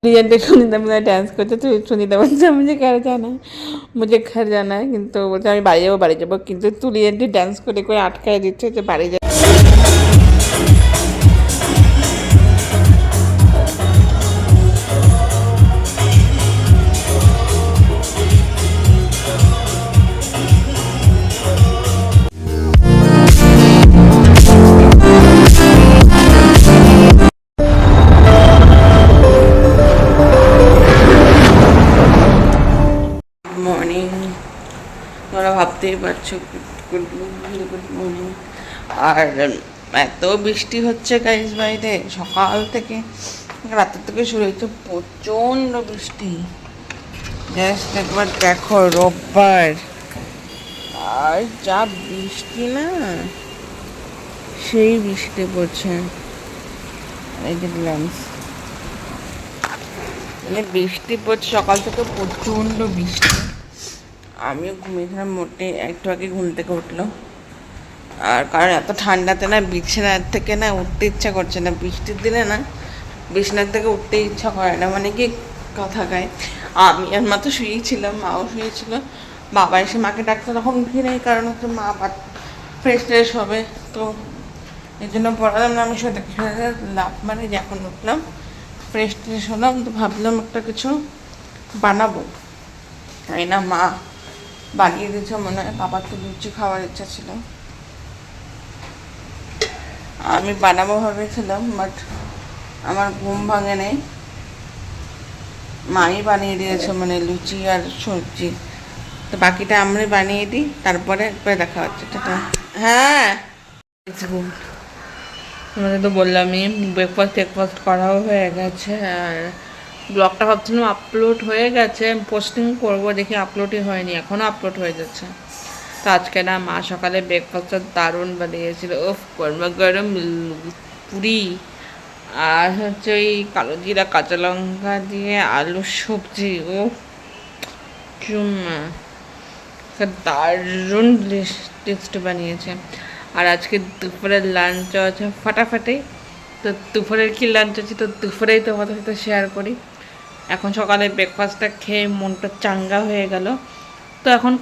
लीजेंडे सुनीता मेरा डांस करते तो सुनीता बच्चा मुझे घर जाना है কিন্তু বলছে আমি বাড়ি যাবো কিন্তু তুই लीजेंडे ডান্স করে করে আটকায় দিচ্ছে যে বাড়ি যাবে। মর্নিং, তোমরা ভাবতেই পারছো গুড মর্নিং। আর এত বৃষ্টি হচ্ছে গাইস বাইরে সকাল থেকে, রাতের থেকে শুরু হয়েছে প্রচণ্ড বৃষ্টি। জাস্ট একবার দেখো রোববার আর যা বৃষ্টি না, সেই বৃষ্টি পড়ছে। এই যে ল্যান্স মানে বৃষ্টি পড়ছে সকাল থেকে প্রচণ্ড বৃষ্টি। আমিও ঘুমিয়েছিলাম মোটে একটু আগে ঘুম থেকে উঠলো। আর কারণ এত ঠান্ডাতে না বিছানার থেকে না উঠতে ইচ্ছা করছে না, বৃষ্টির দিনে না বিছানার থেকে উঠতে ইচ্ছা করে না। মানে কি কথা গায়ে, আমি আর মা তো শুয়েছিলাম, মাও শুয়েছিল, বাবা এসে মাকে ডাকতে তখন উঠি নেই, কারণ হচ্ছে মা ফ্রেশ ট্রেশ হবে, তো এই জন্য পড়ালাম না। আমি সাথে লাভ মানে যখন উঠলাম ফ্রেশ ট্রেশ হলাম, তো ভাবলাম একটা কিছু বানাবো, তাই না মা বানিয়ে দিয়েছে মনে হয়। বাবার তো লুচি খাওয়ার ইচ্ছা ছিল, আমি বানাবো ভেবেছিলাম, বাট আমার ঘুম ভাঙে নেই, মাই বানিয়ে দিয়েছে মানে লুচি আর সবজি। তো বাকিটা আমরা বানিয়ে দিই, তারপরে দেখা হচ্ছে। হ্যাঁ তোমাদের তো বললামই ব্রেকফাস্ট করাও হয়ে গেছে। আর ব্লগটা ভাবছিলাম আপলোড হয়ে গেছে, পোস্টিং করবো, দেখি আপলোডই হয়নি, এখনও আপলোড হয়ে যাচ্ছে। তো আজকে না মা সকালে ব্রেকফাস্টটা দারুণ বানিয়েছিল, ওফ গরমা গরম পুরি আর হচ্ছে ওই কালো জিরা কাঁচা লঙ্কা দিয়ে আলুর সবজি, ও চুম্মা দারুণ টেস্টি বানিয়েছে। আর আজকে দুপুরের লাঞ্চও আছে ফাটাফাটি। তো দুপুরের কি লাঞ্চ আছে তো দুপুরেই তোমাদের সাথে শেয়ার করি। এখন সকালে ব্রেকফাস্টটা খেয়ে মনটা চাঙ্গা হয়ে গেল। তো এখন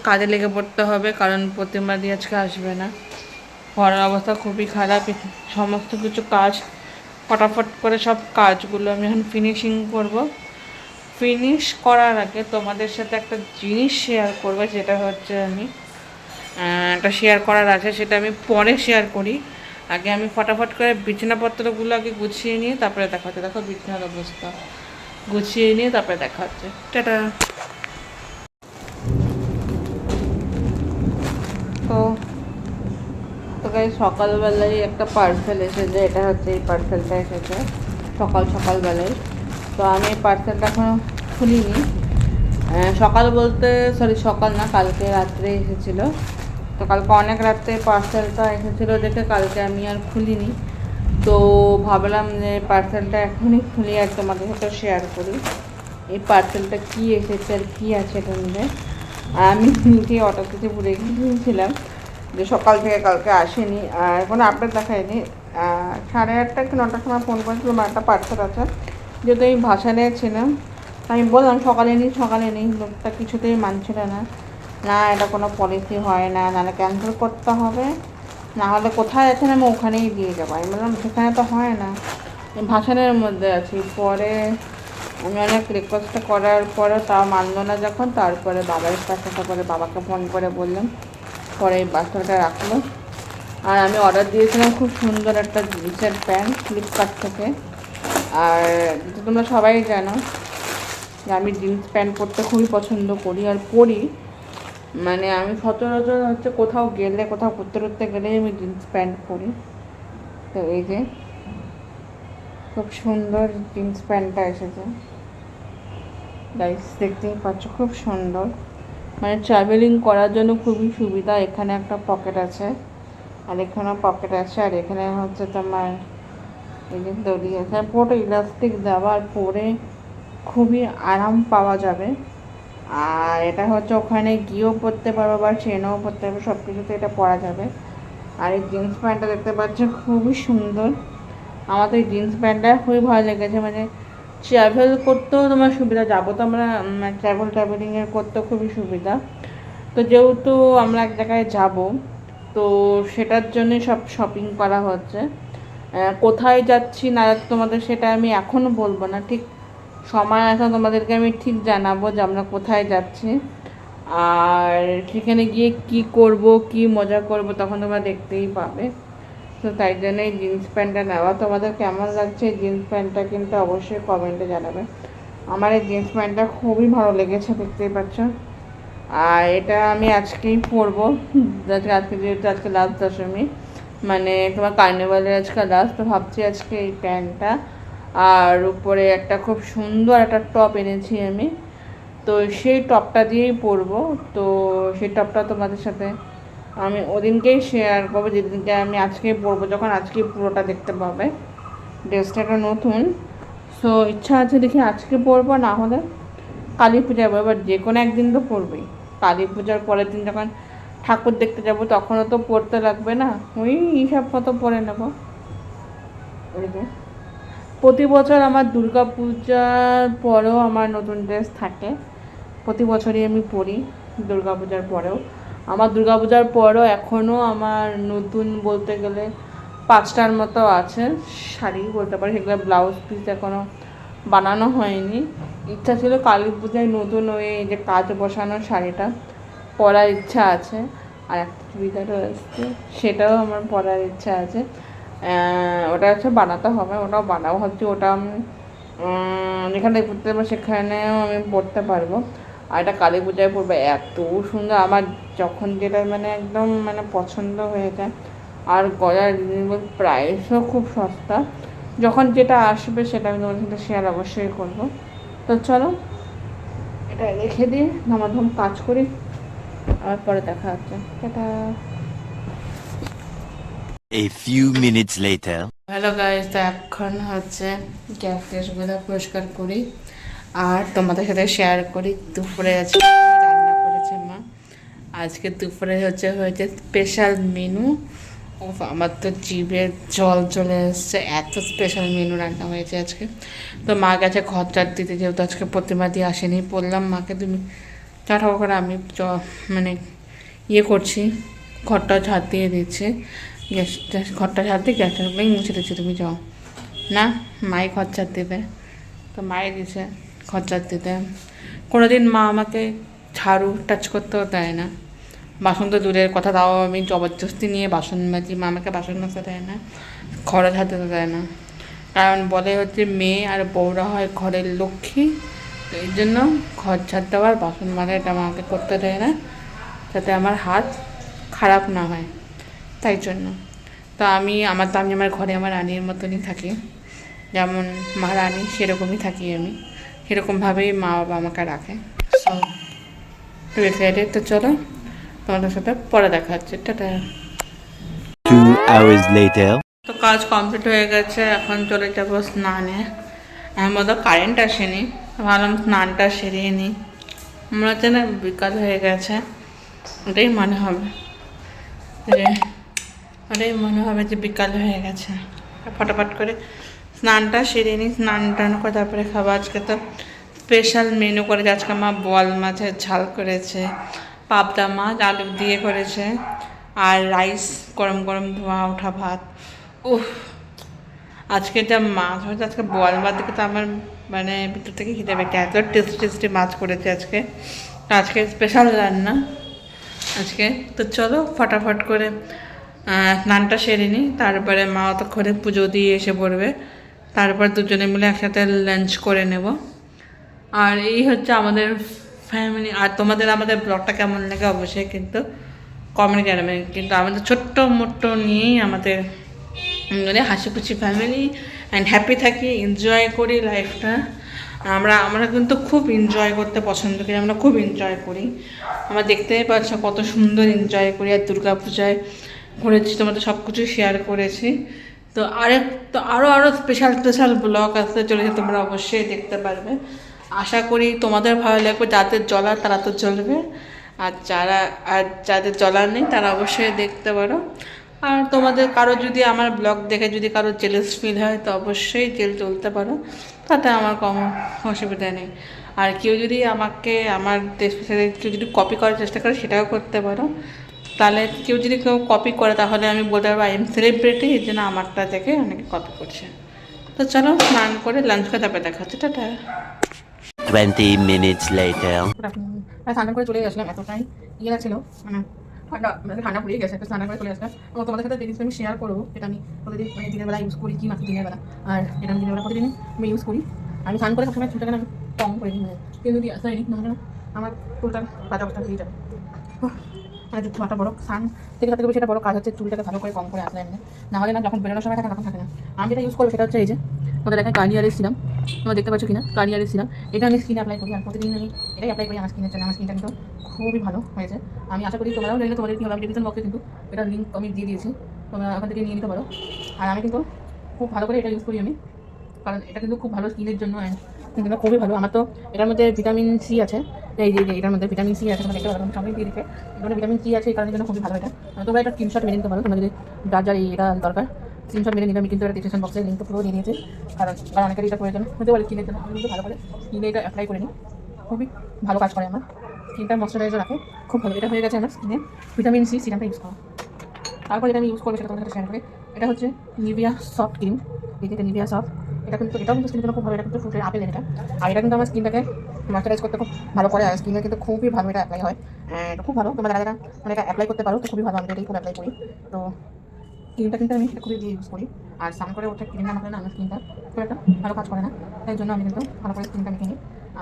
কাজে লেগে পড়তে হবে, কারণ প্রতিমাদি আজকে আসবে না, ঘরের অবস্থা খুবই খারাপ। সমস্ত কিছু কাজ ফটাফট করে সব কাজগুলো আমি এখন ফিনিশিং করব। ফিনিশ করার আগে তোমাদের সাথে একটা জিনিস শেয়ার করবো, যেটা হচ্ছে আমি একটা শেয়ার করার আছে, সেটা আমি পরে শেয়ার করি। আগে আমি ফটাফট করে বিছানাপত্রগুলো আগে গুছিয়ে নিয়ে তারপরে দেখা হচ্ছে। দেখো বিছানার অবস্থা, গুছিয়ে নিয়ে তারপরে দেখা হচ্ছে। টাটা। তো তো গাই সকালবেলায় একটা পার্সেল এসেছে, এটা হচ্ছে এই পার্সেলটা এসেছে সকালবেলায়। তো আমি এই পার্সেলটা এখনও খুলিনি। সকাল বলতে সকাল না, কালকে রাত্রে এসেছিলো। তো কালকে অনেক রাত্রে পার্সেলটা এসেছিলো দেখে কালকে আমি আর খুলিনি। তো ভাবলাম যে পার্সেলটা এখনই খুলি আর তোমাদের সাথে শেয়ার করি এই পার্সেলটা কী এসেছে আর কী আছে এটা নিয়ে। আমি নিজে অটো থেকে ঘুরে গিয়েছিলাম যে সকাল থেকে কালকে আসেনি আর কোনো আপডেট দেখায়নি। 8:30 কি 9টার সময় ফোন করেছিলাম, একটা পার্সেল আছে, যেহেতু আমি ভাষা নিয়েছিলাম আমি বললাম সকালে নিই, লোকটা কিছুতেই মানছিল না, না এটা কোনো পলিসি হয় না, নাহলে ক্যান্সেল করতে হবে, না হলে কোথায় আছেন আমি ওখানেই দিয়ে যাবো। আমি বললাম সেখানে তো হয় না, ভাসানের মধ্যে আছি। পরে আমি অনেক রিকোয়েস্ট করার পরে তাও মানলো না যখন, তারপরে বাবার কাছে করে বাবাকে ফোন করে বললাম, পরে এই পার্সেলটা রাখলো। আর আমি অর্ডার দিয়েছিলাম খুব সুন্দর একটা জিন্সের প্যান্ট ফ্লিপকার্ট থেকে। আর তোমরা সবাই জানো যে আমি জিন্স প্যান্ট পরতে খুবই পছন্দ করি আর পরি, মানে আমি সচরাচর হচ্ছে কোথাও গেলে, কোথাও ঘুরতে গেলেই আমি জিন্স প্যান্ট পরি। তো এই যে খুব সুন্দর জিন্স প্যান্টটা এসেছে গাইস, দেখতেই পাচ্ছ খুব সুন্দর, মানে ট্রাভেলিং করার জন্য খুবই সুবিধা। এখানে একটা পকেট আছে আর এখানেও পকেট আছে, আর এখানে হচ্ছে তোমার এই যে দড়ি আছে, পুরোটা ইলাস্টিক দেওয়া, আর পরে খুবই আরাম পাওয়া যাবে। আর এটা হচ্ছে ওখানে গিয়েও পরতে পারবো বা ট্রেনেও পরতে পারবো, সব কিছুতে এটা পরা যাবে। আর এই জিন্স প্যান্টটা দেখতে পাচ্ছ খুবই সুন্দর, আমার তো এই জিন্স প্যান্টটা খুবই ভালো লেগেছে। মানে ট্রাভেল করতেও তোমার সুবিধা, যাবো তো আমরা ট্রাভেলিংয়ের করতেও খুবই সুবিধা। তো যেহেতু আমরা এক জায়গায় যাব, তো সেটার জন্যে সব শপিং করা হচ্ছে। কোথায় যাচ্ছি না যাচ্ছি তোমাদের সেটা আমি এখনও বলবো না, ঠিক সময় আসলে তোমাদেরকে আমি ঠিক জানাবো যে আমরা কোথায় যাচ্ছি, আর সেখানে গিয়ে কি করব, কি মজা করব, তখন তোমরা দেখতেই পাবে। তো তাই জন্য এই জিন্স প্যান্টটা নেওয়া। তোমাদের কেমন লাগছে এই জিন্স প্যান্টটা কিন্তু অবশ্যই কমেন্টে জানাবে। আমার এই জিন্স প্যান্টটা খুবই ভালো লেগেছে, দেখতেই পাচ্ছ। আর এটা আমি আজকেই পরবো, আজকে যেহেতু আজকে লাস্ট দশমী, মানে তোমার কার্নিভালের আজকে লাস্ট, তো ভাবছি আজকে এই প্যান্টটা আর উপরে একটা খুব সুন্দর একটা টপ এনেছি আমি, তো সেই টপটা দিয়েই পরবো। তো সেই টপটা তোমাদের সাথে আমি ওদিনকেই শেয়ার করবো, যেদিনকে আমি আজকেই পরবো, যখন আজকেই পুরোটা দেখতে পাবে। ড্রেসটা নতুন, সো ইচ্ছা আছে দেখি আজকে পরবো, না হলে কালী পূজা যাবো। এবার যে কোনো একদিন তো পরবেই। কালী পূজার পরের দিন যখন ঠাকুর দেখতে যাব তখনও তো পরতে লাগবে না, ওই হিসাব মতো পরে নেবো। প্রতি বছর আমার দুর্গা পূজার পরেও আমার নতুন ড্রেস থাকে, প্রতি বছরই আমি পরি। দুর্গা পূজার পরেও আমার, দুর্গা পূজার পরেও এখনও আমার নতুন বলতে গেলে 5টার মতো আছে শাড়ি বলতে পারি, সেগুলো ব্লাউজ পিস এখনও বানানো হয়নি। ইচ্ছা ছিল কালী পূজায় নতুন ওই যে কাজ বসানো শাড়িটা পরার ইচ্ছা আছে, আর একটা চুড়িদারও আসছে, সেটাও আমার পরার ইচ্ছা আছে। ওটা হচ্ছে বানাতে হবে, ওটাও বানাবো হচ্ছে। ওটা আমি যেখানে পড়তে পারবো সেখানেও আমি পড়তে পারবো। আর এটা কালী পূজায় পড়বো, এত সুন্দর আমার, যখন যেটা মানে একদম মানে পছন্দ হয়ে যায়। আর গলার রিজনেবল প্রাইসও খুব সস্তা। যখন যেটা আসবে সেটা আমি তোমাদের সাথে শেয়ার অবশ্যই করবো। তো চলো এটা রেখে দিয়ে নামাধাম কাজ করি, আর পরে দেখা হচ্ছে। Tata. A few minutes later. Hello guys, তো এখন হচ্ছে গ্যাস ট্যাসগুলো পরিষ্কার করি আর তোমাদের সাথে শেয়ার করি দুপুরে আজকে রান্না করেছে মা। আজকে দুপুরে হয়েছে স্পেশাল মেনু। ও আমার তো জিভে জল চলে এসছে, এত স্পেশাল মেনু রান্না হয়েছে আজকে। তো মা গেছে ঘর ঝাড় দিতে, যেহেতু আজকে প্রতিমা দিয়ে আসেনি, বললাম মাকে তুমি চাটাও করে আমি মানে ইয়ে করছি, ঘরটা ঝাড় দিয়ে দিচ্ছে। ঘরটা ঝাড় দিয়ে গ্যাসটা মুছে দিচ্ছি, তুমি যাও না, মাই ঘর ঝাড় দেবে। তো মায়ে দিছে ঘর ঝাড় দিতে। কোনোদিন মা আমাকে ঝাড়ু টাচ করতেও দেয় না, বাসন তো দূরের কথা, তাও আমি জবরদস্তি নিয়ে বাসন মাজি, মা আমাকে বাসন মাজতে দেয় না, ঘরে ঝাড়তে দেয় না। কারণ বলে হচ্ছে মেয়ে আর বউরা হয় ঘরের লক্ষ্মী, তো এই জন্য ঘর ঝাড় দেওয়ার বাসন মাজা এটা আমাকে করতে দেয় না, যাতে আমার হাত খারাপ না হয়, তাই জন্য। তো আমি আমার ঘরে আমার রানীর মতনই থাকি, যেমন মা রানী সেরকমই থাকি আমি, সেরকমভাবেই মা বাবা আমাকে রাখে। So too excited. তো চলো তোমাদের সাথে পরে দেখা হচ্ছে, টাটা। 2 hours later. তো কাজ কমপ্লিট হয়ে গেছে, এখন চলে যাবো স্নানে। এর মধ্যে কারেন্ট আসেনি, ভাবলাম স্নানটা সেরিয়ে নিই। মনে হচ্ছে না বিকাল হয়ে গেছে, ওটাই মনে হবে যে বিকাল হয়ে গেছে। ফটাফট করে স্নানটা সেরে নিই, স্নান টান করে তারপরে খাবো। আজকে তো স্পেশাল মেনু করেছে, আজকে মা বোয়াল মাছের ঝাল করেছে, পাবদা মাছ আলু দিয়ে করেছে, আর রাইস গরম গরম ধোয়া ওঠা ভাত। উফ, আজকে যা মাছ হয়েছে, আজকে বোয়াল মাছ দেখে তো আমার মানে ভিতর থেকে খিদে পেয়েছে, এত টেস্টি টেস্টি মাছ করেছে আজকে। আজকে স্পেশাল রান্না আজকে। তো চলো ফটাফট করে স্নানটা সেরে নিই, তারপরে মা অতক্ষণে পুজো দিয়ে এসে পড়বে, তারপর দুজনে মিলে একসাথে লাঞ্চ করে নেব। আর এই হচ্ছে আমাদের ফ্যামিলি। আর তোমাদের আমাদের ব্লগটা কেমন লাগে অবশ্যই কিন্তু কমেন্টে জানাবেন। কিন্তু আমাদের ছোট্ট মোট্ট নিয়েই আমাদের মানে হাসি খুশি ফ্যামিলি, অ্যান্ড হ্যাপি থাকি, এনজয় করি লাইফটা। আমরা কিন্তু খুব এনজয় করতে পছন্দ করি, আমরা খুব এনজয় করি। আমরা দেখতেই পাচ্ছ কত সুন্দর এনজয় করি। আর দুর্গা পূজায় ঘুরেছি, তোমাদের সব কিছু শেয়ার করেছি। তো আরও স্পেশাল স্পেশাল ব্লগ আসতে চলেছে, তোমরা অবশ্যই দেখতে পারবে। আশা করি তোমাদের ভালো লাগবে, যাদের জ্বলার তারা তো জ্বলবে, আর যাদের জ্বলার নেই তারা অবশ্যই দেখতে পারো। আর তোমাদের কারো যদি আমার ব্লগ দেখে যদি কারো জেলাস ফিল হয় তো অবশ্যই জেল চলতে পারো, তাতে আমার কোনো অসুবিধা নেই। আর কেউ যদি আমাকে আমার দেশ কেউ যদি কপি করার চেষ্টা করে সেটাও করতে পারো। তাহলে কেউ যদি কেউ কপি করে তাহলে আমি বলতে পারবো আই এম সেলিব্রিটি, এর জন্য আমারটা দেখে অনেকে কপি করছে। তো চলো স্নান করে লাঞ্চ করে তারপরে দেখা হচ্ছে, টাটা। 20 minutes later. স্নান করে চলে আসলাম, এতটাই ইয়ে লাগছিল মানে ঠান্ডা পড়ে গেছে, স্নান করে চলে আসলাম। এবং তোমাদের সাথে জিনিসটা আমি শেয়ার করবো, এটা আমি প্রতিদিন মানে দিনের বেলা ইউজ করি, কি মাত্র দিনের বেলা। আর এটা আমি দিনের বেলা প্রতিদিন আমি ইউজ করি। আমি স্নান করে সবসময় চুলটাকে আমি কম করে দিই, কেউ যদি আসা নিই না আমার চুলটা বাজা অবস্থা হয়ে যাবে। মানে একটা বড় স্নান থেকে সবথেকে বেশি একটা বড় কাজ হচ্ছে চুলটাকে ভালো করে কম করে আসলে এমনি, না হলে না যখন বেরোনোর সময় থাকে তখন থাকে না। আমি যেটা ইউজ করবো সেটা হচ্ছে এই যে তোমাদের একটা গার্নিয়ারের সিরাম, তোমরা দেখতে পাচ্ছ কিনা, গার্নিয়ারের সিরাম। এটা আমি স্কিনে অ্যাপ্লাই করি আর প্রতিদিন আমি এটাই অ্যাপ্লাই করি আমার স্কিনের জন্য। আমার স্কিনটা কিন্তু খুবই ভালো হয়েছে। আমি আশা করি তোমরাও জানি না তোমাদের কী হবে। আমি ডিসক্রিপশন বক্সে কিন্তু এটার লিঙ্ক আমি দিয়ে দিয়েছি, তোমরা ওখান থেকে নিয়ে নিতে পারো। আর আমি কিন্তু খুব ভালো করে এটা ইউজ করি আমি, কারণ এটা কিন্তু খুব ভালো স্কিনের জন্য কিন্তু খুবই ভালো। আমার তো এটার মধ্যে ভিটামিন সি আছে, এই যে এটার মধ্যে ভিটামিন সি আছে, তোমরা দেখতে পারো সবাই দিয়ে দিচ্ছে। এখানে ভিটামিন সি আছে, এই কারণের জন্য খুবই ভালো এটা। তোমরা এটা স্ক্রিনশট মেরে নিতে পারো, তোমরা যদি যার যার এটা দরকার স্ক্রিনশট মেরে নিলে আমি কিন্তু এটা ডিসক্রিপশন বক্সে লিঙ্কটা পুরো দিয়ে দিয়েছি। কারণ অনেকের এটা প্রয়োজন হতে পারে স্কিনের জন্য, আমি কিন্তু ভালো করে স্কিনে এটা অ্যাপ্লাই করে নিই, খুবই ভালো কাজ করে আমার স্কিনটা, ময়শ্চারাইজার রাখে খুব ভালো। এটা হয়ে গেছে আমার স্কিনে ভিটামিন সি সিরামটা ইউজ করা। তারপর যেটা আমি ইউজ করবো সেটা তোমাদের সাথে শেয়ার করে, এটা হচ্ছে নিভিয়া সফট ক্রিম। এই যে নিভিয়া সফট, এটা কিন্তু এটাও কিন্তু স্কিনের জন্য খুব ভালো। এটা কিন্তু ফ্রুটের আপেল এটা, আর এটা কিন্তু আমার স্কিনটাকে ময়শ্চারাইজ করতে খুব ভালো করে, আর স্কিনে কিন্তু খুবই ভালো এটা অ্যাপ্লাই হয়। এটা খুব ভালো, তোমরা যারা মানে এটা অ্যাপ্লাই করতে পারো তো খুবই ভালো। আমি এটাই খুব অ্যাপ্লাই করি। তো ক্রিমটা কিন্তু আমি এটা খুবই দিয়ে ইউজ করি। আর স্নান করে ওঠে ক্রিমটা মাখলে না আমার স্কিনটা খুব একটা ভালো কাজ করে না, তাই জন্য আমি কিন্তু ভালো করে স্কিনটা মেখে নিই।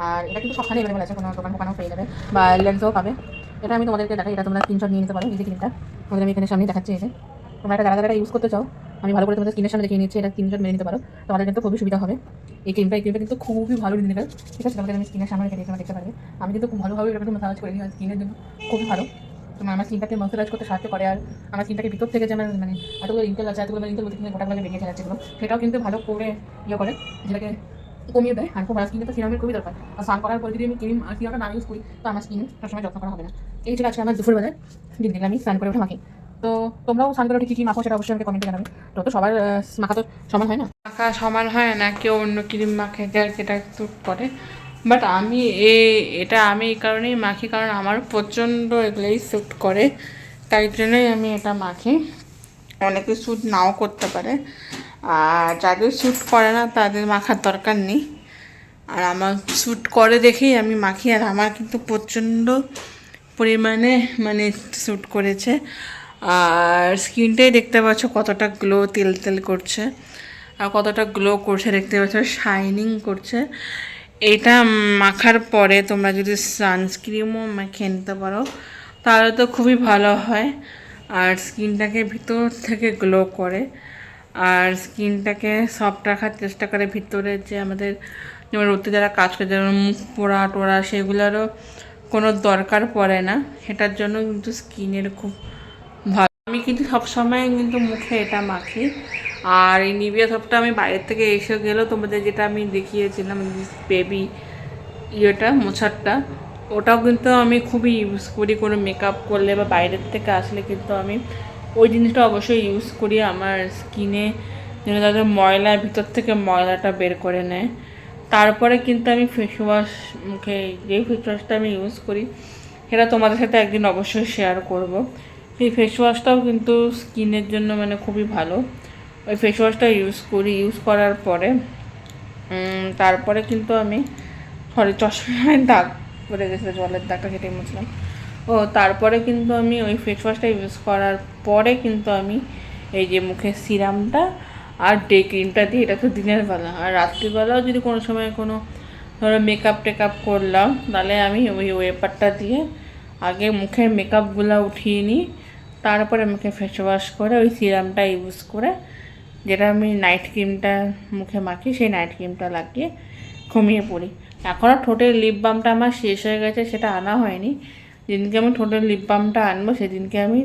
আর এটা কিন্তু সবখানে অ্যাভেলেবল আছে, কোনো দোকান দোকানেও পেয়ে যাবে বা লেন্সও পাবে। এটা আমি তোমাদেরকে দেখাই, এটা তোমরা স্ক্রিনশট নিয়ে নিতে পারো। এই যে ক্রিমটা তোমাদের আমি এখানে সামনে দেখাচ্ছি, এই যে তোমরা এটা যারা যারা ইউজ করতে চাও আমি ভালো করে তোমাদের স্কিনের সামনে দেখিয়ে নিচ্ছি, এটা স্ক্রিনশট মেরে নিতে পারো, তোমাদের কিন্তু খুবই সুবিধা হবে। এই ক্রিমটা কিন্তু খুবই ভালো রিজনেবল, ঠিক আছে? তোমাদের আমি স্কিনের সামনে রেখে দিয়েছি, তোমরা দেখতে পারবে। আমি কিন্তু খুব ভালোভাবে এটা ম্যাসাজ করে নিই, আর স্কিনের জন্য খুবই ভালো। তোমার আমার স্কিনটাকে ময়শ্চারাইজ করতে সাহায্য করে। আর আমার স্কিনটাকে ভিতর থেকে যে আমার মানে এতগুলো রিঙ্কেল আছে, এতগুলো রিঙ্কেল বলতে কিন্তু গোটাগুলো বেরিয়ে যাচ্ছে এগুলো, সেটাও কিন্তু ভালো করে ইয়ে করে, যেটাকে কমিয়ে দেয়। আর খুব ভালো স্কিনে তো সিরামের খুবই দরকার। আর স্নান করার পর যদি আমি ক্রিম আর সিরামটা না ইউজ করি তো আমার স্কিন সবসময় যত্ন করা হবে না। এই ছিল আজকে আমার দুপুরবেলায় দিন আমি স্নান করে উঠে মাখি। তো তোমরাও স্নান করে উঠে কী কী মাখো সেটা অবশ্যই আমাকে কমেন্টে জানাবে। তো সবার মাখা তো সমান হয় না, মাখা সমান হয় না, কেউ অন্য ক্রিম মাখে যার যেটা স্যুট করে। বাট আমি এটা আমি এই কারণেই মাখি কারণ আমার প্রচণ্ড এগুলোই স্যুট করে, তাই জন্যই আমি এটা মাখি। অনেকে স্যুট নাও করতে পারে, আর যাদের স্যুট করে না তাদের মাখার দরকার নেই। আর আমার স্যুট করে দেখেই আমি মাখি, আর আমার কিন্তু প্রচণ্ড পরিমাণে মানে স্যুট করেছে। আর স্কিনটাই দেখতে পাচ্ছ কতটা গ্লো, তেল তেল করছে আর কতটা গ্লো করছে দেখতে পাচ্ছ, শাইনিং করছে। এটা মাখার পরে তোমরা যদি সানস্ক্রিমও মেখে নিতে পারো তাহলে তো খুবই ভালো হয়, আর স্কিনটাকে ভিতর থেকে গ্লো করে আর স্কিনটাকে সফট রাখার চেষ্টা করে। ভিতরে যে আমাদের যেমন রোদে যারা কাজ করে যেমন মুখ পোড়া টোড়া সেগুলোরও কোনো দরকার পড়ে না, সেটার জন্য কিন্তু স্কিনের খুব ভালো। আমি কিন্তু সবসময় কিন্তু মুখে এটা মাখি। আর এই নিভিয়া সফটটা আমি বাইরের থেকে এসে গেলেও তোমাদের যেটা আমি দেখিয়েছিলাম বেবি ইয়েটা মোছারটা, ওটাও কিন্তু আমি খুবই ইউজ করি কোনো মেকআপ করলে বা বাইরের থেকে আসলে কিন্তু আমি ওই জিনিসটা অবশ্যই ইউজ করি আমার স্কিনে, যেন তাদের ময়লা ভিতর থেকে ময়লাটা বের করে নেয়। তারপরে কিন্তু আমি ফেস ওয়াশ মুখে যেই ফেস ওয়াশটা আমি ইউজ করি সেটা তোমাদের সাথে একদিন অবশ্যই শেয়ার করব। এই ফেস ওয়াশটাও কিন্তু স্কিনের জন্য মানে খুবই ভালো। ওই ফেস ওয়াশটা ইউজ করি, ইউজ করার পরে তারপরে কিন্তু আমি চশমায় দাগ পড়ে গেছিলো, জলের দাগটা কেটে মুছলাম। তারপরে কিন্তু আমি ওই ফেস ওয়াশটা ইউজ করার পরে কিন্তু আমি এই যে মুখের সিরামটা আর ডে ক্রিমটা দিই, এটা তো দিনের বেলা। আর রাত্রিবেলাও যদি কোনো সময় কোনো ধরো মেকআপ টেকআপ করলাম তাহলে আমি ওই ওয়েপারটা দিয়ে আগে মুখের মেকআপগুলো উঠিয়ে নিই, তারপরে মুখে ফেস ওয়াশ করে ওই সিরামটা ইউজ করে, যেটা আমি নাইট ক্রিমটা মুখে মাখি সেই নাইট ক্রিমটা লাগিয়ে ঘুমিয়ে পড়ি। এখনও ঠোঁটের লিপ বামটা আমার শেষ হয়ে গেছে, সেটা আনা হয়নি। যেদিনকে আমি ঠোঁটের লিপ বামটা আনবো সেদিনকে আমি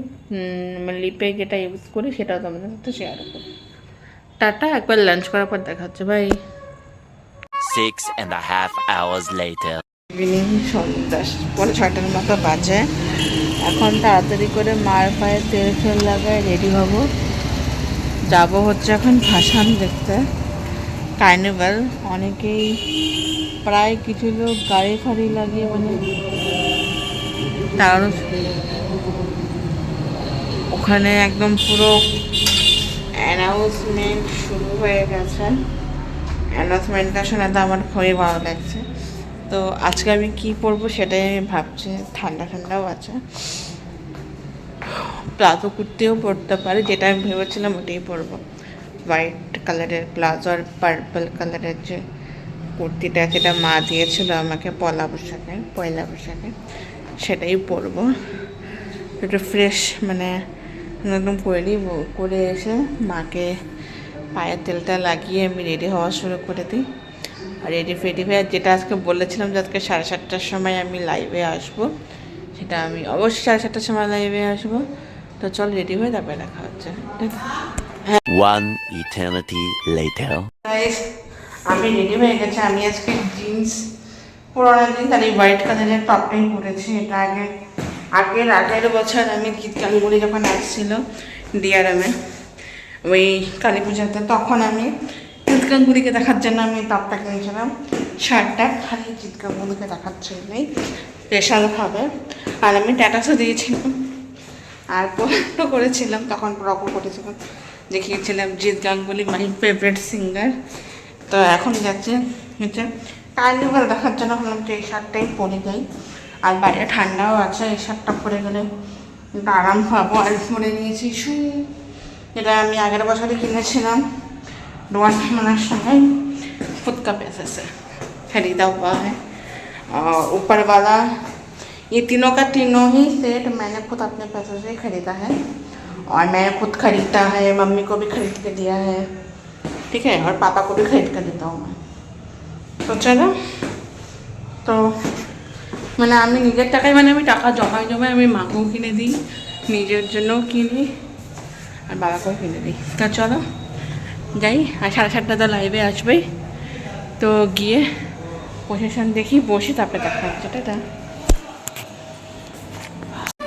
লিপে যেটা ইউজ করি সেটাও তোমাদের সাথে শেয়ার করবো। টাটা, একবার লাঞ্চ করার পর দেখা হচ্ছে, বাই। 6.5 hours later. ইভিনিং 5:30 মতো বাজে। এখন তাড়াতাড়ি করে মার পায়ে তেল ফেল লাগায় রেডি হব, যাব হচ্ছে এখন ভাসান দেখতে। কার্নিভাল অনেকেই প্রায় কিছু লোক গাড়ি ফাড়ি লাগিয়ে মানে তার ওখানে একদম পুরো অ্যানাউন্সমেন্ট শুরু হয়ে গেছে। অ্যানাউন্সমেন্টটা শুনে তো আমার খুবই ভালো লাগছে। তো আজকে আমি কী পরবো সেটাই আমি ভাবছি। ঠান্ডা ঠান্ডাও আছে, প্লাজো কুর্তিও পরতে পারি, যেটা আমি ভেবেছিলাম ওটাই পরবো। হোয়াইট কালারের প্লাজো আর পার্পল কালারের যে কুর্তিটা যেটা মা দিয়েছিল আমাকে পয়লা বৈশাখে সেটাই পরবো। একটু ফ্রেশ মানে একদম করে এসে মাকে পায়ের তেলটা লাগিয়ে আমি রেডি হওয়া শুরু করে দিই। আর রেডি হয়ে যেটা আজকে বলেছিলাম যে আজকে 7:30টার সময় আমি লাইভে আসবো, সেটা আমি অবশ্যই 7:30টার সময় লাইভে আসবো। তো চল রেডি হয়ে তারপরে দেখা হচ্ছে। One eternity later. আমি রেডি হয়ে গেছি। আমি আজকে জিন্স পুরোনো দিন তার এই হোয়াইট কালারের টপটাই পরেছি। এটা আগের বছর আমি জিৎ গাঙ্গুলি যখন আসছিল ডিআরএমে ওই কালী পূজাতে, তখন আমি জিৎ গাঙ্গুলিকে দেখার জন্য আমি টপটা কিনেছিলাম। শার্টটা খালি জিৎ গাঙ্গুলিকে দেখার জন্যই স্পেশালভাবে। আর আমি ট্যাটাসও দিয়েছিলাম আর পোস্টও করেছিলাম, তখন ব্লগও করেছিলাম, দেখিয়েছিলাম Jeet Ganguly my favourite singer. তো এখন যাচ্ছে হচ্ছে কার্নিভাল দেখার জন্য, ভাবলাম যে এই শার্টটাই পরে যাই। আর বাইরে ঠান্ডাও আছে, এই শার্টটা পরে গেলে একটু আরাম পাবো। আর পরে নিয়েছি শু, যেটা আমি আগের বছরই কিনেছিলাম डॉन मना है, खुद का पैसे से खरीदा हुआ है। और ऊपर वाला ये तीनों का तीनों ही सेट मैंने खुद अपने पैसों से खरीदा है। और मैंने खुद खरीदा है, मम्मी को भी खरीद के दिया है, ठीक है, और पापा को भी खरीद कर देता हूँ मैं। तो चलो, तो মানে আমি নিজের টাকায় মানে আমি টাকা জমায় আমি মাকেও কিনে দিই, নিজের জন্যও কিনি আর বাবাকেও কিনে দিই। তা চলো যাই। আর 7:30 তো লাইভে আসবেই, তো গিয়ে পজিশন দেখি, বসি, তারপরে দেখা হচ্ছে। টাটা।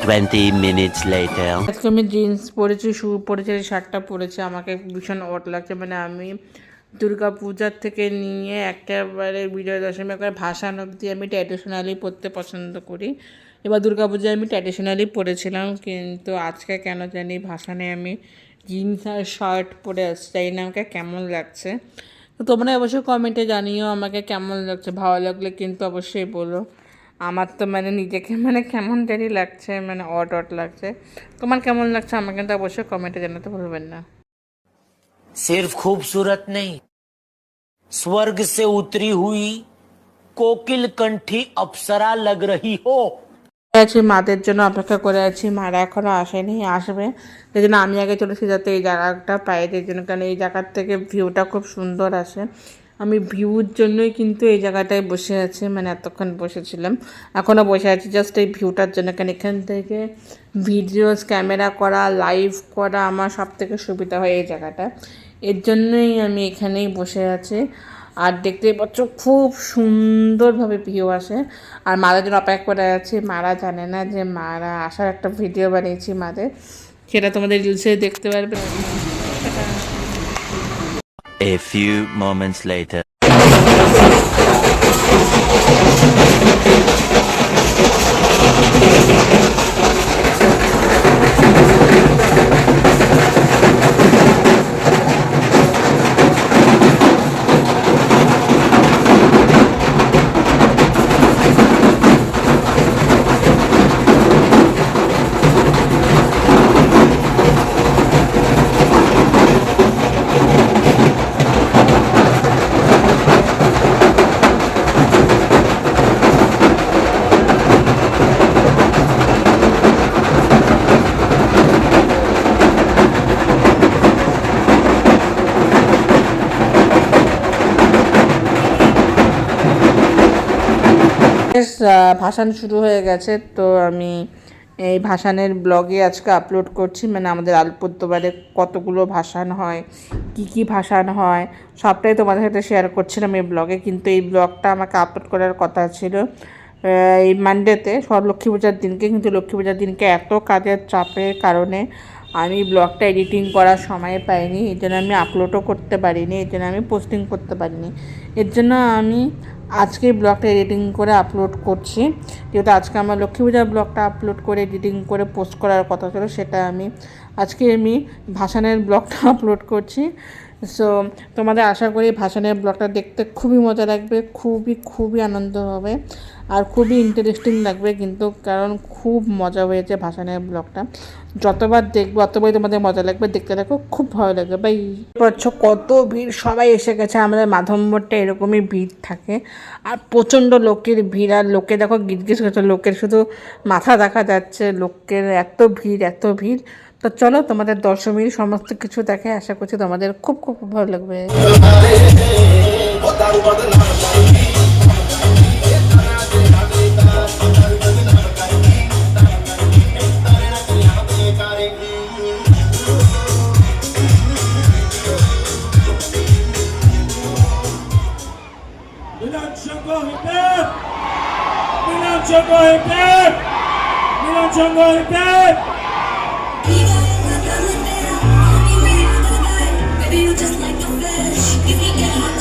20 minutes later. আজকে আমি জিন্স পরেছি, শু পরেছি, শার্টটা পরেছি। আমাকে ভীষণ অড লাগছে। মানে আমি দুর্গা পূজার থেকে নিয়ে একেবারে বিজয়া দশমী করে ভাসান অবধি আমি ট্র্যাডিশনালি পরতে পছন্দ করি। এবার দুর্গা পূজায় আমি ট্র্যাডিশনালি পরেছিলাম, কিন্তু আজকে কেন জানি ভাসানে আমি জিন্স আর শার্ট পরে আসছি। জানি না আমাকে কেমন লাগছে। তো তোমরা অবশ্যই কমেন্টে জানিও আমাকে কেমন লাগছে। ভালো লাগলে কিন্তু অবশ্যই বলো। আমার তো মানে নিজেকে মানে কেমন জানি লাগছে, মানে অড লাগছে। তোমার কেমন লাগছে আমাকে কিন্তু অবশ্যই কমেন্টে জানাতে ভুলবেন না। सिर्फ खूबसूरत नहीं, स्वर्ग से उतरी हुई कोकिल कंठी अप्सरा लग रही हो। আছি মাদের জন্য অপেক্ষা করে আছি, মারা এখনো আসেনি, আসবে। সেই জন্য আমি আগে চলেছি যাতে এই জায়গাটা পাই, এই জন্য, কারণ এই জায়গার থেকে ভিউটা খুব সুন্দর আসে। আমি ভিউর জন্যই কিন্তু এই জায়গাটায় বসে আছি, মানে এতক্ষণ বসেছিলাম, এখনও বসে আছি জাস্ট এই ভিউটার জন্য। কারণ এখান থেকে ভিডিওস ক্যামেরা করা, লাইভ করা আমার সব থেকে সুবিধা হয় এই জায়গাটা। এর জন্যই আমি এখানেই বসে আছি। আর দেখতেই পাচ্ছ খুব সুন্দরভাবে ভিউ আসে। আর মারা জন্য অপেক্ষা করে আছি। মারা জানে না যে মারা আসার একটা ভিডিও বানিয়েছি মাদের, সেটা তোমাদের রিলসে দেখতে পারবে। A few moments later. ভাসান শুরু হয়ে গেছে। তো আমি এই ভাসানের ব্লগে আজকে আপলোড করছি, মানে আমাদের আলিপুরদুয়ারে কতগুলো ভাসান হয়, কি কি ভাসান হয় সবটাই তোমাদের সাথে শেয়ার করছিলাম এই ব্লগে। কিন্তু এই ব্লগটা আমাকে আপলোড করার কথা ছিল এই মানডেতে, লক্ষ্মী পূজার দিনকে, কিন্তু লক্ষ্মী পূজার দিনকে এত কাজের চাপের কারণে আমি ব্লগটা এডিটিং করার সময় পাইনি, এই জন্য আমি আপলোডও করতে পারিনি, এর জন্য আমি পোস্টিং করতে পারিনি। এর জন্য আমি আজকে ব্লগটা এডিটিং করে আপলোড করছি, যেহেতু আজকে আমার লক্ষ্মী পূজার ব্লগটা আপলোড করে এডিটিং করে পোস্ট করার কথা ছিল, সেটা আজকে আমি ভাসানের ব্লগটা আপলোড করছি। সো তোমাদের আশা করি ভাসানের ব্লগটা দেখতে খুবই মজা লাগবে, খুবই খুবই আনন্দ হবে আর খুবই ইন্টারেস্টিং লাগবে, কিন্তু কারণ খুব মজা হয়েছে ভাসানের ব্লগটা। যতবার দেখবো ততবারই তোমাদের মজা লাগবে, দেখতে দেখো খুব ভালো লাগবে। ভাই পাচ্ছ কত ভিড়, সবাই এসে গেছে, আমাদের মাধব মোড়টা এরকমই ভিড় থাকে আর প্রচণ্ড লোকের ভিড়। আর লোকে দেখো গিজগিজ করছে, লোকের শুধু মাথা দেখা যাচ্ছে, লোকের এত ভিড় এত ভিড়। তো চলো তোমাদের দশমীর সমস্ত কিছু দেখে, আশা করছি তোমাদের খুব খুব খুব ভালো লাগবে। Baby, you just like the fish. If you get hot,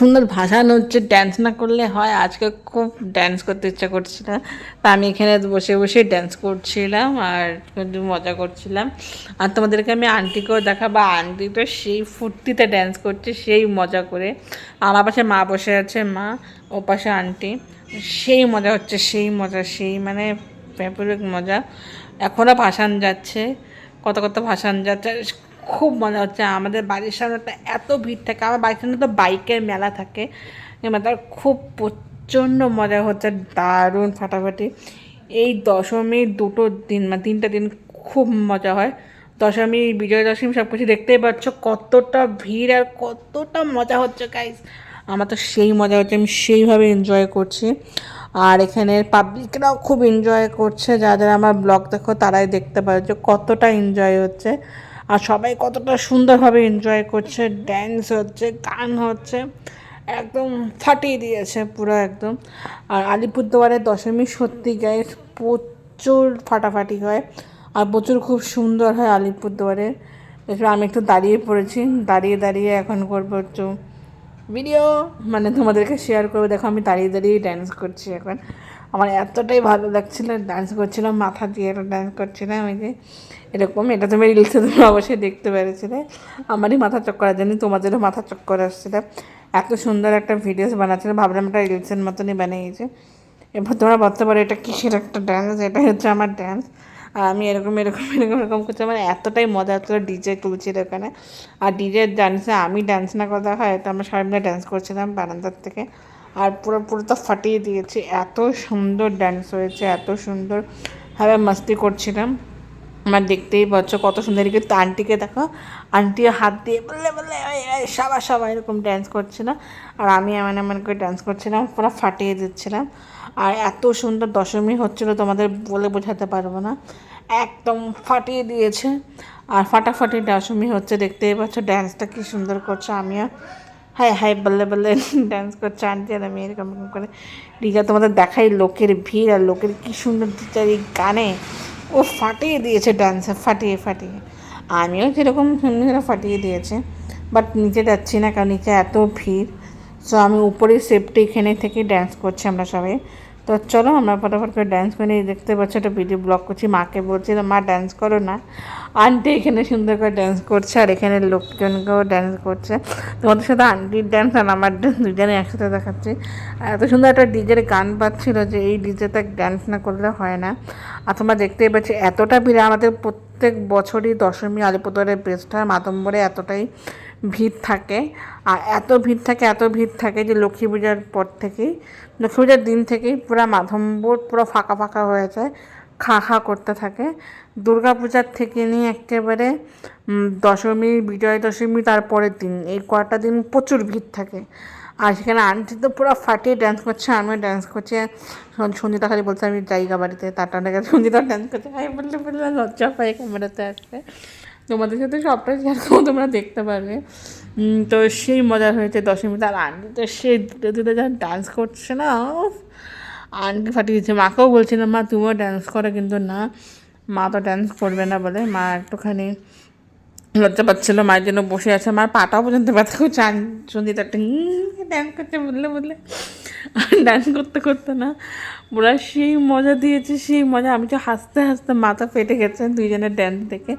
সুন্দর ভাসান হচ্ছে, ড্যান্স না করলে হয়। আজকে খুব ড্যান্স করতে ইচ্ছা করছিল, তা আমি এখানে বসে বসে ড্যান্স করছিলাম আর একটু মজা করছিলাম। আর তোমাদেরকে আমি আন্টিকেও দেখাবো, আন্টি তো সেই ফুর্তিতে ড্যান্স করছে, সেই মজা করে। আমার পাশে মা বসে আছে, মা, ও পাশে আন্টি, সেই মজা হচ্ছে, সেই মজা, সেই মানে ব্যাপক মজা। এখনও ভাসান যাচ্ছে, কত কত ভাসান যাচ্ছে, খুব মজা হচ্ছে। আমাদের বাড়ির সামনেটা এত ভিড় থাকে, আমার বাড়ির সামনে তো বাইকের মেলা থাকে, এবার তার খুব প্রচণ্ড মজা হচ্ছে, দারুণ ফাটাফাটি। এই দশমীর দুটো দিন মানে 3টা দিন খুব মজা হয়। দশমী, বিজয়া দশমী সব কিছু দেখতেই পাচ্ছ, কতটা ভিড় আর কতটা মজা হচ্ছে গাইস। আমার তো সেই মজা হচ্ছে, আমি সেইভাবে এনজয় করছি। আর এখানের পাবলিকরাও খুব এনজয় করছে, যারা আমার ব্লগ দেখো তারাই দেখতে পারে যে কতটা এনজয় হচ্ছে আর সবাই কতটা সুন্দরভাবে এনজয় করছে। ড্যান্স হচ্ছে, গান হচ্ছে, একদম ফাটিয়ে দিয়েছে পুরো একদম। আর আলিপুরদুয়ারে দশমী সত্যি গাইস প্রচুর ফাটাফাটি হয় আর প্রচুর খুব সুন্দর হয় আলিপুরদুয়ারে। দেখো আমি একটু দাঁড়িয়ে পড়েছি, দাঁড়িয়ে দাঁড়িয়ে এখন করবো একটু ভিডিও, মানে তোমাদেরকে শেয়ার করবো। দেখো আমি দাঁড়িয়ে দাঁড়িয়ে ড্যান্স করছি এখন, আমার এতটাই ভালো লাগছিলো, ডান্স করছিলাম, মাথা দিয়ে একটা ডান্স করছিলাম। এই যে এরকম, এটা তুমি রিলসে তুমি অবশ্যই দেখতে পেরেছিলে। আমারই মাথা চক্কর আসেনি, তোমাদেরও মাথা চক্কর আসছিল। এত সুন্দর একটা ভিডিওস বানাচ্ছিলাম, ভাবলাম একটা রিলসের মতনই বানিয়েছে। এবার তোমরা বলতে পারো এটা কিসের একটা ড্যান্স, এটা হচ্ছে আমার ড্যান্স। আর আমি এরকম এরকম এরকম এরকম করছি, আমার এতটাই মজা হচ্ছিলো। ডিজে তুলছিল ওখানে, আর ডিজের ডান্সে আমি ডান্স না করা হয়, তো আমরা সবাই মিলে ডান্স করছিলাম বারান্দার থেকে। আর পুরো পুরো তো ফাটিয়ে দিয়েছি, এত সুন্দর ডান্স হয়েছে, এত সুন্দরভাবে মাস্তি করছিলাম। আমার দেখতেই পাচ্ছ কত সুন্দর। কিন্তু আন্টিকে দেখো, আন্টি হাত দিয়ে বললে বললে সবাই সবাই এরকম ড্যান্স করছিল, আর আমি এমন এমন করে ড্যান্স করছিলাম, পুরো ফাটিয়ে দিচ্ছিলাম। আর এত সুন্দর দশমী হচ্ছিলো তোমাদের বলে বোঝাতে পারবো না, একদম ফাটিয়ে দিয়েছে। আর ফাটাফাটি দশমী হচ্ছে, দেখতেই পাচ্ছ ড্যান্সটা কী সুন্দর করছে। আমিও হাই হাই বললে বললে ড্যান্স করছে আন্টি আর আমি এরকম করে। দীঘা তোমাদের দেখাই লোকের ভিড় আর লোকের কী সুন্দর টিচার এই গানে ও ফাটিয়ে দিয়েছে ডান্সে, ফাটিয়ে ফাটিয়ে। আমিও যেরকম ফাটিয়ে দিয়েছে, বাট নিচে যাচ্ছি না কারণ নিচে এত ভিড়। সো আমি উপরে সেফটি এখানে থেকে ড্যান্স করছি আমরা সবাই। তো চলো আমরা ফটাফট করে ড্যান্স করে দেখতে পাচ্ছি, একটা ভিডিও ব্লগ করছি। মাকে বলছিলাম মা ড্যান্স করো না, আন্টি এখানে সুন্দর করে ড্যান্স করছে আর এখানে লোকজনকেও ড্যান্স করছে। তোমাদের সাথে আন্টির ড্যান্স আর আমার ড্যান্স দুজনে একসাথে দেখাচ্ছি। আর এত সুন্দর একটা ডিজের গান পাচ্ছিল যে এই ডিজেতে ড্যান্স না করলে হয় না। আর তোমরা দেখতেই পাচ্ছি এতটা ভিড়, আমাদের প্রত্যেক বছরই দশমী আলিপুরদুয়ারের বেস্ট হয়, মাতম্বরে এতটাই ভিড় থাকে। আর এত ভিড় থাকে, এত ভিড় থাকে যে লক্ষ্মী পূজার পর থেকেই, লক্ষ্মী পূজার দিন থেকেই পুরো মাতম্বর পুরো ফাঁকা ফাঁকা হয়ে যায়, খা খা করতে থাকে। দুর্গা পূজার থেকে নিয়ে একেবারে দশমী, বিজয়া দশমী, তারপরের দিন, এই কটা দিন প্রচুর ভিড় থাকে। আর সেখানে আন্টি তো পুরো ফাটিয়ে ড্যান্স করছে, আমিও ড্যান্স করছি। সঞ্জিতা খালি বলছে আমি জায়গা বাড়িতে, তারটা দেখে সঞ্জিতা ড্যান্স করছে, আমি বললে বললে লজ্জা পাই ক্যামেরাতে আসবে। তোমাদের সাথে সবটাই শেয়ার করবো, তোমরা দেখতে পারবে। তো সেই মজা হয়েছে দশমীতে। আর আন্টি তো সেই দূরে দূরে যখন ডান্স করছে না, আন্টি ফাটিয়ে দিচ্ছে। মাকেও বলছিলাম মা তুমিও ড্যান্স করো, কিন্তু না, মা তো ড্যান্স করবে না বলে মা একটুখানি লজ্জা পাচ্ছিলো, মায়ের জন্য বসে আছে। আমার পাটাও পর্যন্ত ব্যথা করছে, সঞ্জিতা একটা ড্যান্স করছে বললে বললে, ডান্স করতে করতে না ওরা সেই মজা দিয়েছে, সেই মজা। আমি তো হাসতে হাসতে মাথা ফেটে গেছে দুইজনের ড্যান্স দেখে।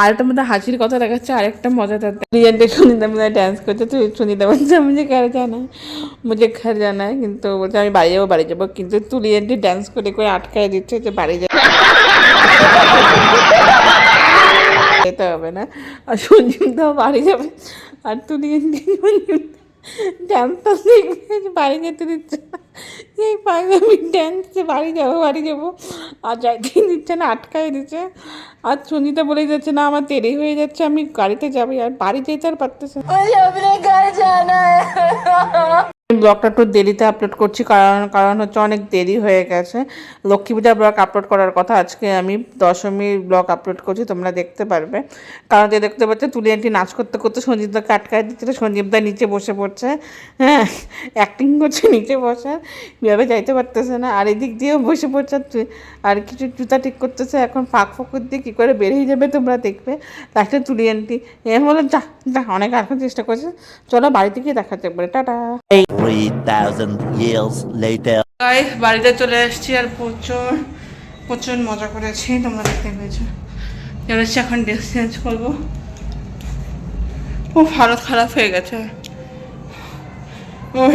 আরেকটা মধ্যে হাসির কথা দেখাচ্ছে, আরেকটা মজা তার দুইজনটা সুনিতা মধ্যে ড্যান্স করছে। তো সুনিতা বলছে মুঝে ঘর জানা है, মুঝে ঘর জানা है, কিন্তু বলছে আমি বাড়ি যাবো, কিন্তু তুলিয়ানটি ড্যান্স করে করে আটকায় দিচ্ছে যে বাড়ি যাবে, যেতে হবে না। আর সঞ্জীবদাও বাড়ি যাবে, আর তুলিয়ানটি ড্যান্সটা দেখবে বাড়ি যেতে দিচ্ছে না, এই পাগলামি ড্যান্সে বাড়ি যাবো আর যাইতেই দিচ্ছে না, আটকাই দিচ্ছে। আর সঞ্জিতা বলেই যাচ্ছে না আমার দেরি হয়ে যাচ্ছে, আমি গাড়িতে যাবো, আর বাড়ি যেতে আর পারতেছে না। ব্লগটা একটু দেরিতে আপলোড করছি, কারণ হচ্ছে অনেক দেরি হয়ে গেছে। লক্ষ্মী পূজা ব্লগ আপলোড করার কথা, আজকে আমি দশমীর ব্লগ আপলোড করছি, তোমরা দেখতে পারবে। কারণ যে দেখতে পাচ্ছ তুলি আন্টি নাচ করতে করতে সঞ্জীবদাকে আটকায় দিচ্ছে, সঞ্জীবদা নিচে বসে পড়ছে, হ্যাঁ অ্যাক্টিং করছে নিচে বসে, কীভাবে যাইতে পারতেছে না, আর এদিক দিয়েও বসে পড়ছে, আর কিছু জুতা ঠিক করতেছে। এখন ফাঁক ফকর দিয়ে কী করে বেরিয়ে যাবে তোমরা দেখবে। লাস্টে তুলি আন্টি বলে যা যা, অনেক রাখার চেষ্টা করছে, চলো বাড়িতে গিয়ে দেখাচ্ছে একবারে, টাটা। 3,000 years later. গাইস বাড়িতে চলে এসেছি, আর প্রচুর প্রচুর মজা করেছি, তোমরা দেখতে পেয়েছো। চলে এসেছি, এখন ড্রেস চেঞ্জ করবো। খুব হালত খারাপ হয়ে গেছে,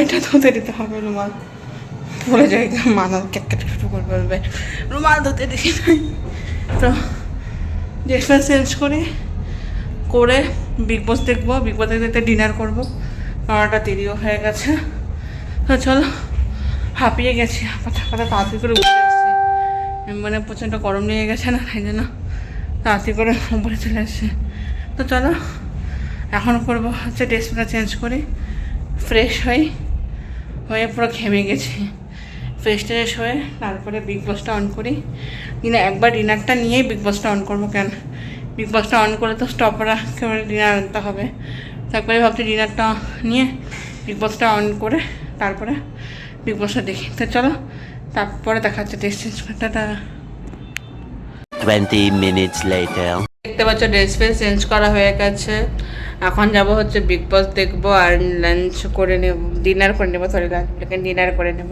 এটা ধুতে দিতে হবে, রুমাল বলে যাই মাথা ক্যাটক্যাট শুরু করে বলবে, রুমাল ধুতে দিই। তো ড্রেসটা চেঞ্জ করে বিগ বস দেখবো, বিগ বস দেখতে ডিনার করবো, কারণটা দেরিও হয়ে গেছে। তো চলো, হাঁপিয়ে গেছি, হাঁপাতে তাড়াতাড়ি করে উঠে এসেছি, মানে প্রচণ্ড গরম লেগে গেছে না, তাই জন্য তাড়াতাড়ি করে উপরে চলে এসেছে। তো চলো এখন করবো হচ্ছে ড্রেসটা চেঞ্জ করি, ফ্রেশ হয়ে পুরো ঘেমে গেছি, ফ্রেশ হয়ে তারপরে বিগ বসটা অন করি। একবার ডিনারটা নিয়েই বিগ বসটা অন করবো, কেন বিগ বসটা অন করে তো স্টপরা একেবারে ডিনার আনতে হবে। তারপরে ভাবছি ডিনারটা নিয়ে বিগ বসটা অন করে তারপরে বিগ বসটা দেখি। তো চলো তারপরে দেখা হচ্ছে ড্রেস চেঞ্জ করতে। 20 minutes later. দেখতে পাচ্ছ ড্রেস ফ্রেস চেঞ্জ করা হয়ে গেছে, এখন যাব হচ্ছে বিগ বস দেখবো আর লাঞ্চ করে নেব, ডিনার করে নেবো, সরি ডিনার করে নেব।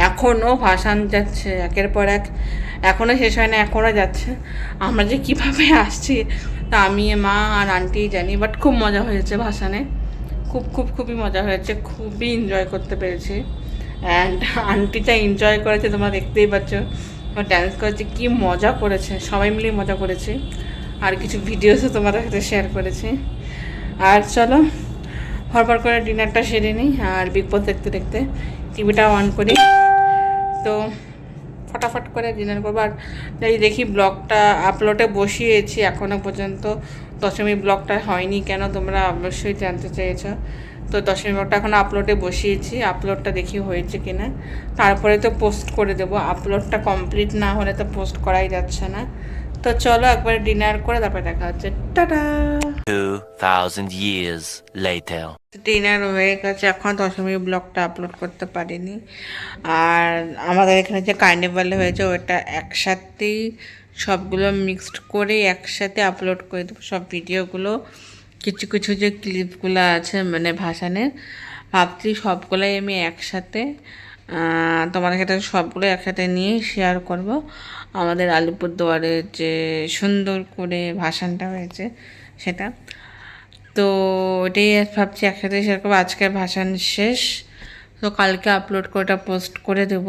এখনও ভাসান যাচ্ছে একের পর এক, এখনও শেষ হয় না, এখনও যাচ্ছে। আমরা যে কীভাবে আসছি তা আমি মা আর আন্টি জানি, বাট খুব মজা হয়েছে ভাসানে, খুবই মজা হয়েছে, খুবই এনজয় করতে পেরেছি। অ্যান্ড আন্টিটা এনজয় করেছে, তোমরা দেখতেই পাচ্ছ ড্যান্স করেছে, কি মজা করেছে, সবাই মিলে মজা করেছি। আর কিছু ভিডিওসও তোমাদের সাথে শেয়ার করেছি। আর চলো হরপর করে ডিনারটা সেরে নিই, আর বিগ বস দেখতে দেখতে টিভিটা অন করি। তো ফটাফট করে ডিনার করবো। আর দেখি ব্লগটা আপলোডে বসিয়েছি, এখনও পর্যন্ত দশমী ব্লগটা হয়নি কেন, তোমরা অবশ্যই জানতে চেয়েছো। তো দশমী ব্লগটা এখন আপলোডে বসিয়েছি, আপলোডটা দেখি হয়েছে কিনা, তারপরে তো পোস্ট করে দেবো। আপলোডটা কমপ্লিট না হলে তো পোস্ট করাই যাচ্ছে না। তো চলো একবার ডিনার করে তারপরে দেখা হচ্ছে, টাটা। 2,000 years later. ডিনার হয়ে গেছে, এখন দশমী ব্লগটা আপলোড করতে পারিনি। আর আমাদের এখানে যে কার্নিভাল হয়েছে ওটা একসাথেই সবগুলো মিক্সড করে একসাথে আপলোড করে দেবো, সব ভিডিওগুলো। কিছু যে ক্লিপগুলো আছে মানে ভাসানের, ভাবছি সবগুলোই আমি একসাথে তোমাদের সাথে সবগুলো একসাথে নিয়ে শেয়ার করব। আমাদের আলিপুরদুয়ারে যে সুন্দর করে ভাসানটা হয়েছে সেটা, তো ওটাই ভাবছি একসাথে শেয়ার করবো। আজকের ভাসান শেষ, তো কালকে আপলোড করে ওটা পোস্ট করে দেব।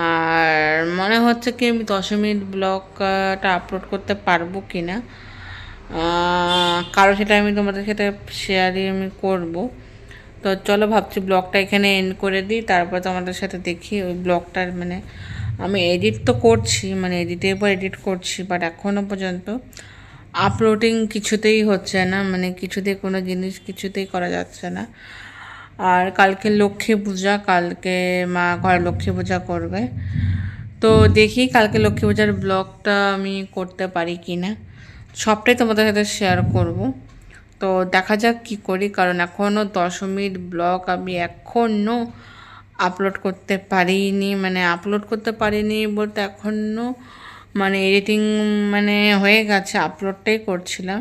আর মনে হচ্ছে কি আমি দশমীর ব্লগটা আপলোড করতে পারবো কি না, কারো সেটা আমি তোমাদের সাথে শেয়ারই আমি করবো। তো চলো ভাবছি ব্লগটা এখানে এন্ড করে দিই, তারপর তোমাদের সাথে দেখি ওই ব্লগটার মানে আমি এডিট তো করছি, মানে এডিটের পর এডিট করছি, বাট এখনও পর্যন্ত আপলোডিং কিছুতেই হচ্ছে না, মানে কিছুতেই কোনো জিনিস কিছুতেই করা যাচ্ছে না। আর কালকে লক্ষ্মী পূজা, কালকে মা ঘরে লক্ষ্মী পূজা করবে, তো দেখি কালকে লক্ষ্মী পূজার ব্লগটা আমি করতে পারি কি না, সবটাই তোমাদের সাথে শেয়ার করব। তো দেখা যাক কী করি, কারণ এখনও দশমীর ব্লগ আমি এখনও আপলোড করতে পারিনি, মানে আপলোড করতে পারিনি বলতে এখনও মানে এডিটিং মানে হয়ে গেছে, আপলোডটাই করছিলাম,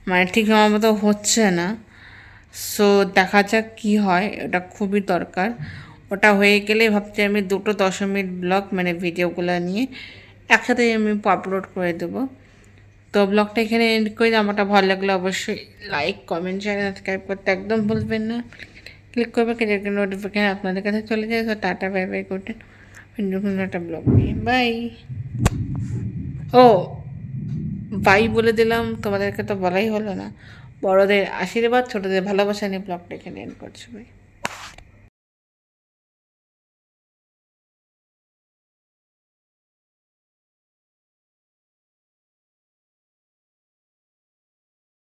মানে ঠিক আমার মতো হচ্ছে না। সো দেখা যাক কী হয়, ওটা খুবই দরকার। ওটা হয়ে গেলেই ভাবছি আমি দুটো দশমীর ব্লগ মানে ভিডিওগুলো নিয়ে একসাথে আমি আপলোড করে দেবো। তো ব্লগটা এখানে এন্ড করে, আমারটা ভালো লাগলে অবশ্যই লাইক কমেন্ট শেয়ার সাবস্ক্রাইব করতে একদম ভুলবেন না, ক্লিক করবে যেটা নোটিফিকেশন আপনাদের কাছে চলে যায়। তো টাটা বাই বাই করতেন একটা ব্লগ নিয়ে, বাই। ও বাই বলে দিলাম, তোমাদেরকে তো বলাই হলো না। বড়দের আশীর্বাদ, ছোটদের ভালোবাসা নিয়ে ব্লগটা এখানে এন্ড করছি, বাই।